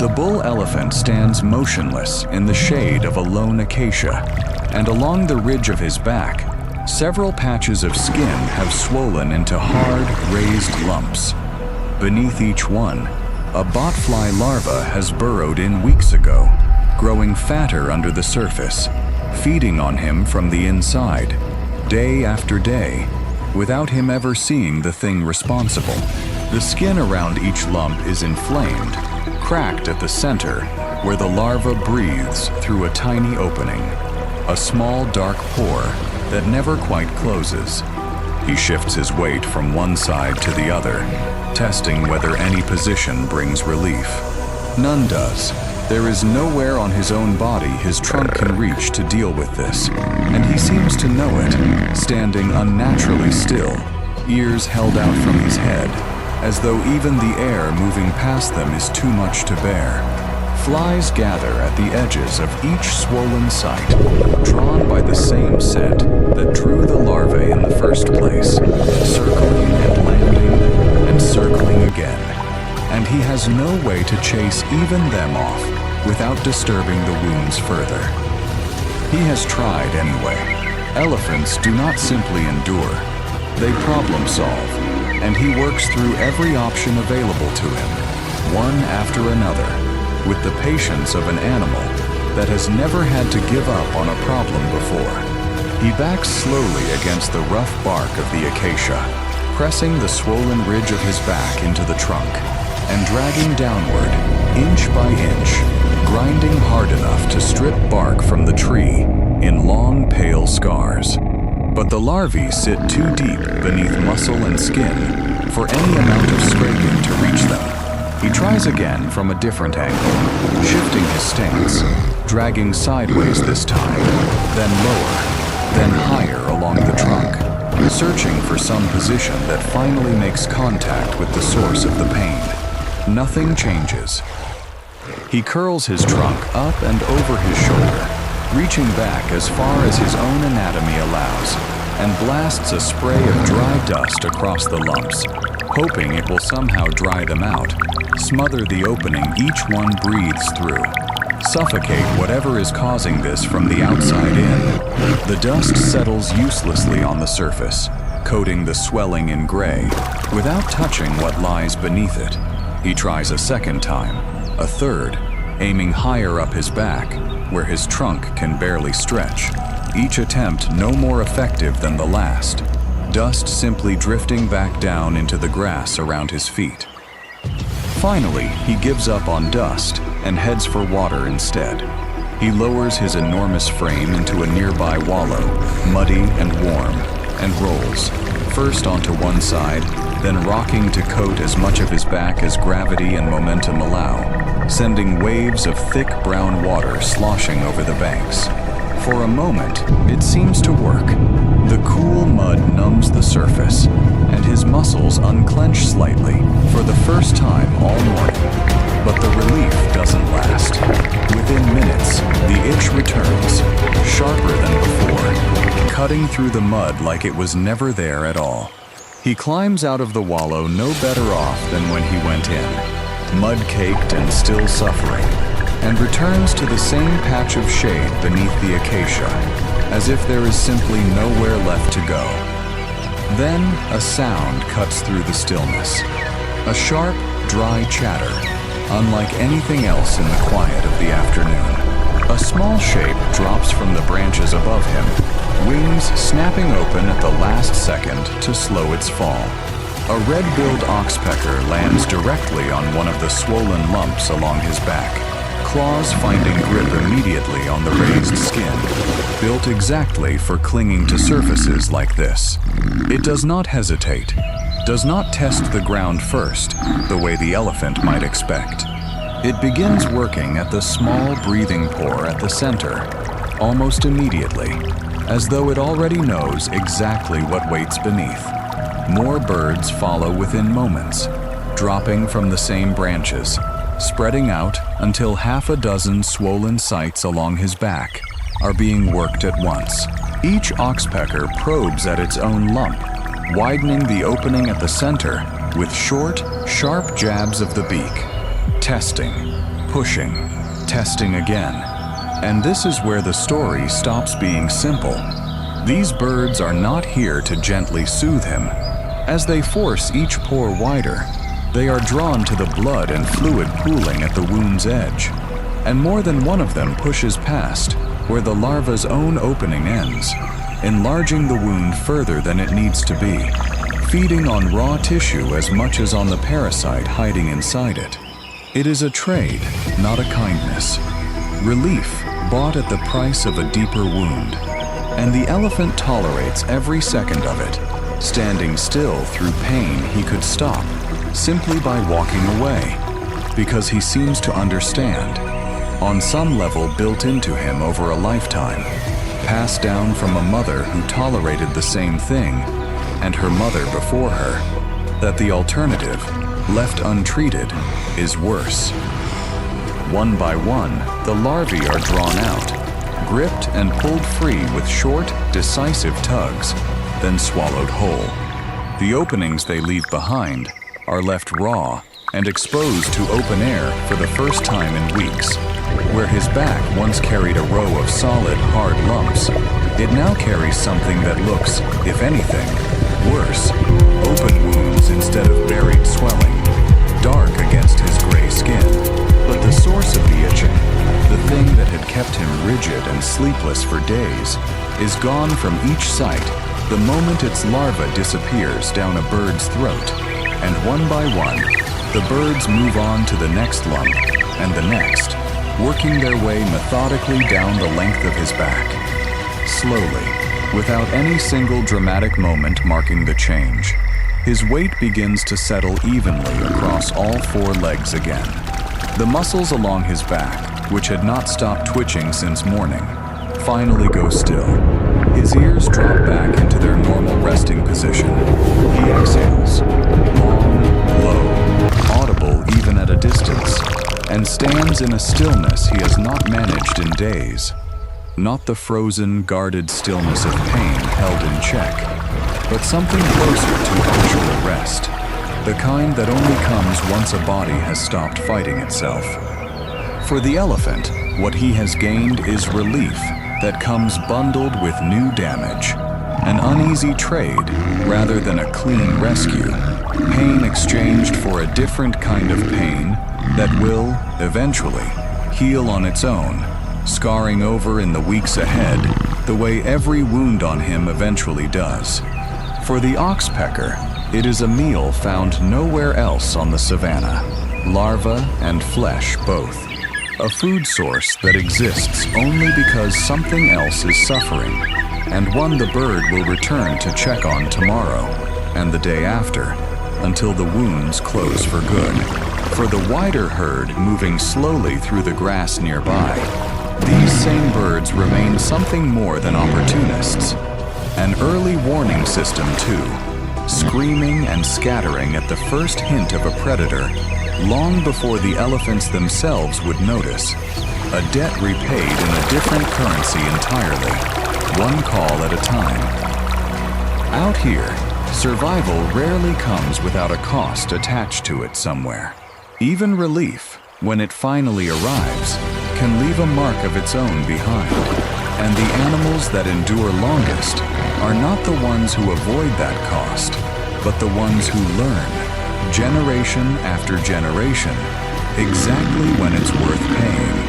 The bull elephant stands motionless in the shade of a lone acacia, and along the ridge of his back, several patches of skin have swollen into hard, raised lumps. Beneath each one, a botfly larva has burrowed in weeks ago, growing fatter under the surface, feeding on him from the inside, day after day, without him ever seeing the thing responsible. The skin around each lump is inflamed, cracked at the center, where the larva breathes through a tiny opening, a small dark pore that never quite closes. He shifts his weight from one side to the other, testing whether any position brings relief. None does. There is nowhere on his own body his trunk can reach to deal with this, and he seems to know it, standing unnaturally still, ears held out from his head, as though even the air moving past them is too much to bear. Flies gather at the edges of each swollen site, drawn by the same scent that drew the larvae in the first place, circling and landing and circling again. And he has no way to chase even them off without disturbing the wounds further. He has tried anyway. Elephants do not simply endure, they problem solve, and he works through every option available to him, one after another, with the patience of an animal that has never had to give up on a problem before. He backs slowly against the rough bark of the acacia, pressing the swollen ridge of his back into the trunk, and dragging downward, inch by inch, grinding hard enough to strip bark from the tree in long, pale scars. But the larvae sit too deep beneath muscle and skin for any amount of scraping to reach them. He tries again from a different angle, shifting his stance, dragging sideways this time, then lower, then higher along the trunk, searching for some position that finally makes contact with the source of the pain. Nothing changes. He curls his trunk up and over his shoulder, reaching back as far as his own anatomy allows, and blasts a spray of dry dust across the lumps, hoping it will somehow dry them out, smother the opening each one breathes through, suffocate whatever is causing this from the outside in. The dust settles uselessly on the surface, coating the swelling in gray, without touching what lies beneath it. He tries a second time, a third, aiming higher up his back, where his trunk can barely stretch, each attempt no more effective than the last, dust simply drifting back down into the grass around his feet. Finally, he gives up on dust and heads for water instead. He lowers his enormous frame into a nearby wallow, muddy and warm, and rolls, first onto one side, then rocking to coat as much of his back as gravity and momentum allow, sending waves of thick brown water sloshing over the banks. For a moment, it seems to work. The cool mud numbs the surface, and his muscles unclench slightly for the first time all morning. But the relief doesn't last. Within minutes, the itch returns, sharper than before, cutting through the mud like it was never there at all. He climbs out of the wallow no better off than when he went in, mud-caked and still suffering, and returns to the same patch of shade beneath the acacia, as if there is simply nowhere left to go. Then a sound cuts through the stillness, a sharp, dry chatter, unlike anything else in the quiet of the afternoon. A small shape drops from the branches above him, wings snapping open at the last second to slow its fall. A red-billed oxpecker lands directly on one of the swollen lumps along his back, claws finding grip immediately on the raised skin, built exactly for clinging to surfaces like this. It does not hesitate, does not test the ground first, the way the elephant might expect. It begins working at the small breathing pore at the center, almost immediately, as though it already knows exactly what waits beneath. More birds follow within moments, dropping from the same branches, spreading out until half a dozen swollen sites along his back are being worked at once. Each oxpecker probes at its own lump, widening the opening at the center with short, sharp jabs of the beak, testing, pushing, testing again. And this is where the story stops being simple. These birds are not here to gently soothe him. As they force each pore wider, they are drawn to the blood and fluid pooling at the wound's edge. And more than one of them pushes past where the larva's own opening ends, enlarging the wound further than it needs to be, feeding on raw tissue as much as on the parasite hiding inside it. It is a trade, not a kindness. Relief bought at the price of a deeper wound. And the elephant tolerates every second of it, standing still through pain he could stop simply by walking away, because he seems to understand, on some level built into him over a lifetime, passed down from a mother who tolerated the same thing, and her mother before her, that the alternative, left untreated, is worse. One by one, the larvae are drawn out, gripped and pulled free with short, decisive tugs, then swallowed whole. The openings they leave behind are left raw and exposed to open air for the first time in weeks. Where his back once carried a row of solid, hard lumps, it now carries something that looks, if anything, worse. Open wounds instead of buried swelling, dark against his gray skin. But the source of the itching, the thing that had kept him rigid and sleepless for days, is gone from each site the moment its larva disappears down a bird's throat. And one by one, the birds move on to the next lump and the next, working their way methodically down the length of his back. Slowly, without any single dramatic moment marking the change, his weight begins to settle evenly across all four legs again. The muscles along his back, which had not stopped twitching since morning, finally go still. His ears drop back into their normal resting position. He exhales, long, low, audible even at a distance, and stands in a stillness he has not managed in days. Not the frozen, guarded stillness of pain held in check, but something closer to actual rest, the kind that only comes once a body has stopped fighting itself. For the elephant, what he has gained is relief that comes bundled with new damage, an uneasy trade rather than a clean rescue, pain exchanged for a different kind of pain that will, eventually, heal on its own, scarring over in the weeks ahead the way every wound on him eventually does. For the oxpecker, it is a meal found nowhere else on the savanna, larva and flesh both. A food source that exists only because something else is suffering, and one the bird will return to check on tomorrow and the day after, until the wounds close for good. For the wider herd moving slowly through the grass nearby, these same birds remain something more than opportunists. An early warning system too, screaming and scattering at the first hint of a predator, long before the elephants themselves would notice. A debt repaid in a different currency entirely, one call at a time. Out here, survival rarely comes without a cost attached to it somewhere. Even relief, when it finally arrives, can leave a mark of its own behind. And the animals that endure longest are not the ones who avoid that cost, but the ones who learn, generation after generation, exactly when it's worth paying.